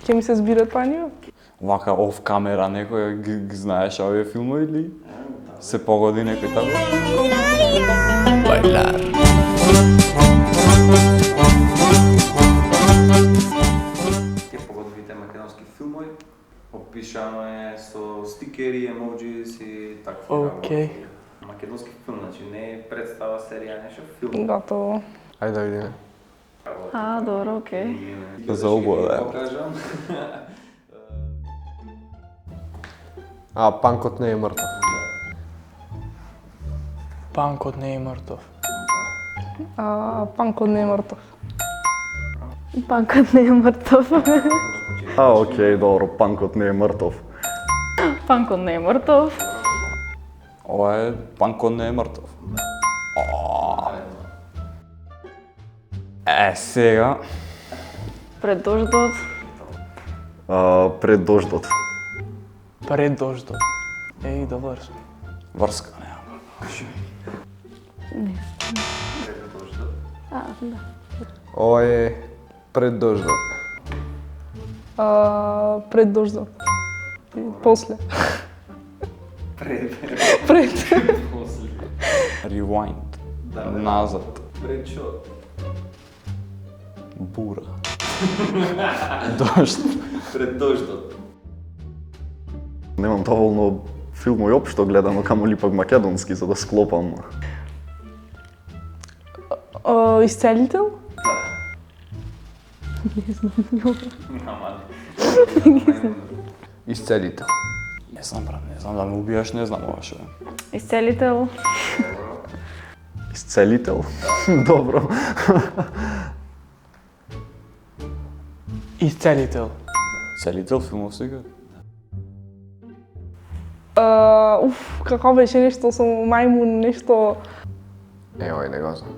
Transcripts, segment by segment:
Ќе ми се збира панио? Вака оф камера некој ги знаеш овие филмови или се погоди некој тако? Бајлар. Ќе погодите македонски филмови, опишано е со стикери, емоджис и такви Океј. Македонски филм, значи не е представа, серија, нешто, филм. Готово. Ајде да видиме. Добро, окей. За убаво, да. Покажам. Панкот не е мртов. Панкот не е мртов. Панкот не е мртов. Панкот не е мртов. Океј, добро, панкот не е мртов. Панкот не е мртов. Ова е панкот не е мртов. Сега. Пред дождот. Пред дождот. Пред дождот. Еј, добар сум. Врска, нема. Да. Ова е пред дождот. Пред дождот. И после. Пред. После. Rewind. Назад. Пред шо? Бура. Дожд. Пред дождот. Немам доволно филмови општо гледано, камоли пак македонски, за да склопам. Исцелител? Нама. Исцелител. Не знам, брат, не знам да ме убиеш, не знам ова шо е. Исцелител. Исцелител? Добро. Исцелител. Целител филмов сега? Како беше нешто со мајмун, нешто... Овој не го знам.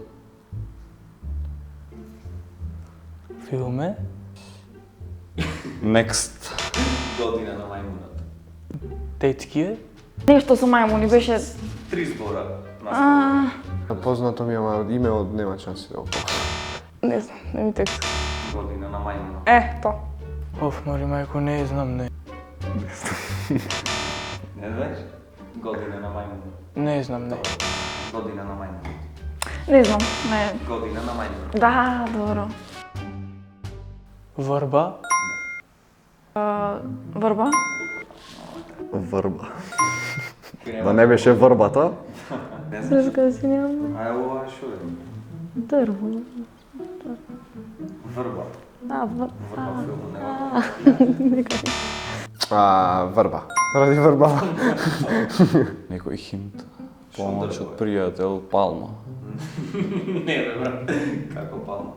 Филме? Next. Година на мајмунот. Детски е? Нешто со мајмуни беше... 3 збора. На Познато ми е, ама имеот нема шанси да го Не знам, не ми текст. година на мајмунот. То. Оф, мали мајко, не знам, не. Не знаеш? Година на мајмунот. Не знам, не. Година на мајмунот. Не знам, не. Година на мајмунот. Да, добро. Врба? Врба? Врба. Да не беше врбата? Не знаеш? Разгаси нямам. Ова шо е? Дърво. Врба. Врба. Врба филм, не го. Врба. Ради врба. Некој хинт. Помош од пријател Палма. Не бе, брат. Како палма?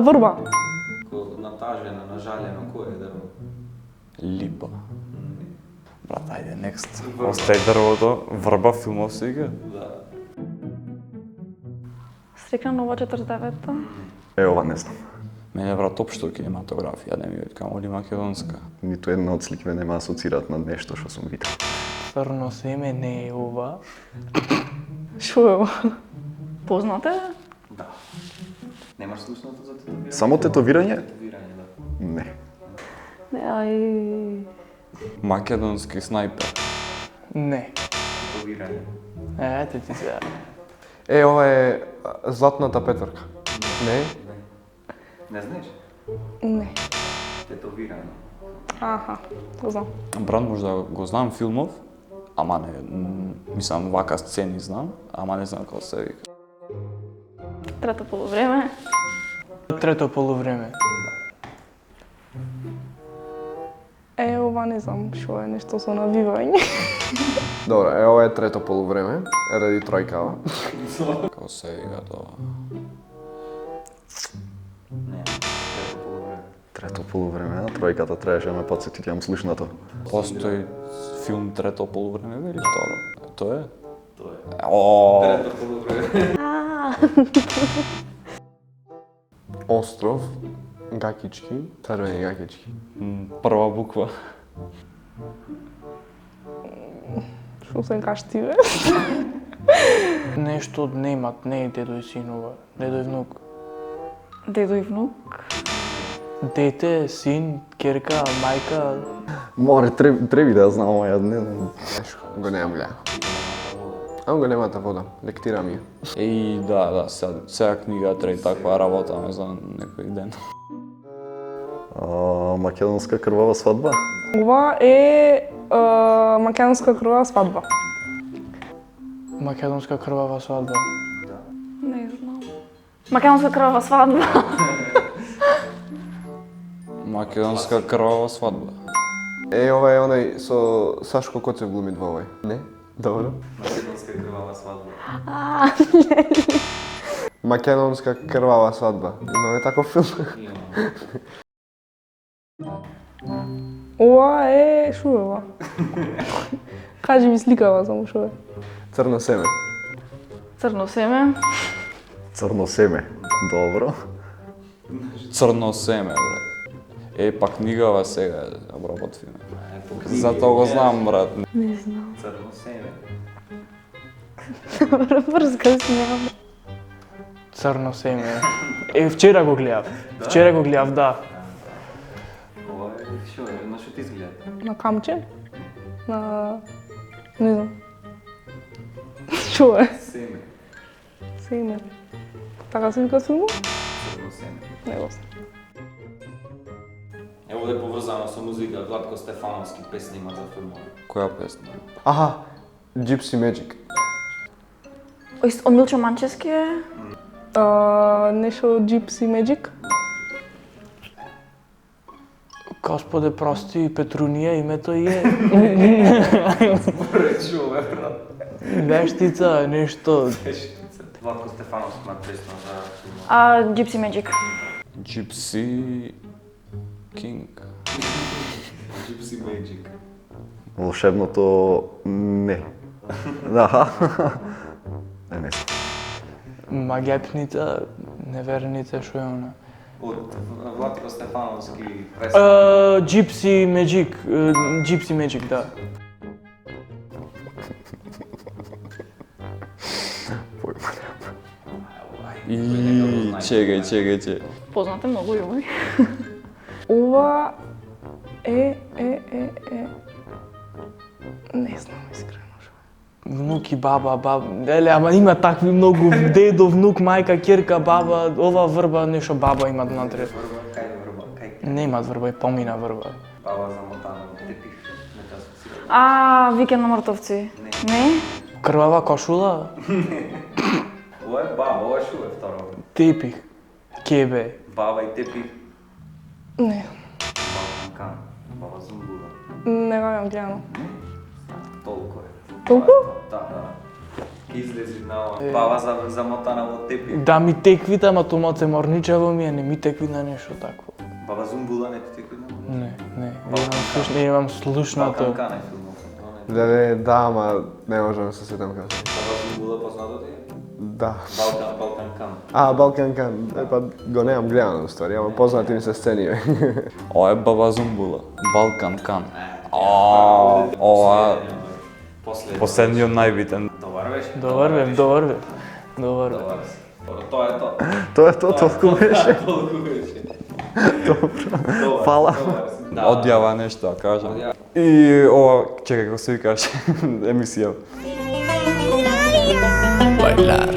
Врба. Натажено, нажалено, кој е дрво? Липа. Брат, ајде, next. Остај дрвото. Врба филмов сега? Да. Срекна нова 49-та. Ова не знам. Мене, брат, општо кинематографија не ми од камоли македонска. Ниту една од слики ме нема асоцираат на нешто што сум видел. Црно семе не е ова. Шо е ова? Познате? Да. Немаш слушнато за тетовирање? Само тетовирање? Тетовирање, да. Не. Не, ај... Македонски снајпер. Не. Тетовирање. Ете ти сега. Ова е Златната петворка. Не? Не знаеш? Не. Тетовирање. Го знам. Брат, можда го знам филмов, ама не, мислам, вака сцени знам, ама не знам како се вика. Трето полувреме. Трето полувреме. Ова не знам шо е, нешто со навивање. Добро, ова е трето полувреме, ради тројкава. Како се вика тоа? Не, трето полувреме. Трето полувреме, а тројката требаше да ме подсетити, јам слушнато. Постои филм Трето полувреме или второ? Тоа е? Тоа е. О, Трето полувреме. Остров, гакички, црвени гакички. прва буква. Шо се кашти, бе? Нешто од немат, не е дедо и синова, дедо и внук. Дедо и внук. Дете, син, керка, мајка. Море, треби да ја знам, ама ја не знам. Тешко, го немам гледано. Ама го немата вода, лектира ми ја. И да, сега книга треба таква работа ме за некој ден. Македонска крвава свадба? Ова е македонска крвава свадба. Македонска крвава свадба. Не знам. Македонска крвава свадба. Македонска крвава свадба. Ова е онај со Сашко Коцев глуми во овој. Не? Добро. Македонска крвава свадба. Македонска крвава свадба. Имаме таков филм? Ова е шо е ова? Кажи ми сликава само шо е. Црно семе. Црно семе. Црно семе. Добро. Црно семе, брат. Пак книгава сега обработвиме. Затоа го знам, брат. Не знам. Црно семе. Врска си нямам. Црно семе. Вчера го гледав. Да. Ова е, шо е, на шо ти изгледа? На камче? На... Не знам. Шо е? Семе. Семе. Така се вика филмот? Црно семе. Не го знам. Ево да е поврзано со музика, Владко Стефановски песни има за филмова. Која песна? Аха, Gypsy Magic. Од Милчо Манчевски е. Нешто Gypsy Magic? Господе, прости, Петрунија името е. Речу, бе, брат. Вештица, нешто. Владко Стефановски има песна за филмова. Gypsy Magic. Gypsy King. Gypsy Magic. Волшебното... Не. Да. Не знам. Магепница, неверница, шо е она? Од Владко Стефановски песна. Gypsy Magic, да. И чекај. Познате многу јови. Ова е... Не знам искрено шо е. Внук и баба, ама има такви многу, дедо, внук, мајка, керка, баба, ова врба, нешто баба имат внатре. Врба, кај врба, кај? Немат врба, и помина врба. Баба замотана во тепих. Нека се Викенд на мртовци. Не? Крвава кошула, Ова е баба, ова шо е второ. тепих, кебе. Баба и тепих. Не, Балкан, баба Зумбула. не го имам гледано. Толку е. Толку? Да. Ке излези на ова. Баба замотана во тепих. Да ми теквите, ама тумаце морничево ми е, не ми текви на нешто такво. Баба Зумбула не ти теку на Не имам слушнато. Балкан е филмов. Леле, да, ама не можам да се сетам како се. Баба Зумбула познато ти е? Да. Балкан. Балкан. Па го немам гледано устари, ама познати ми се сцени. Ова е Баба Зумбула. Балкан Кан. Ова последниот најбитен. Добар беше. Доврвев. Добар си. Тоа е тоа. Тоа е тоа, толку беше. Толку беше. Фала. Одјава нешто, да кажам. И ова, чекај, како се викаш, емисија. Bailar.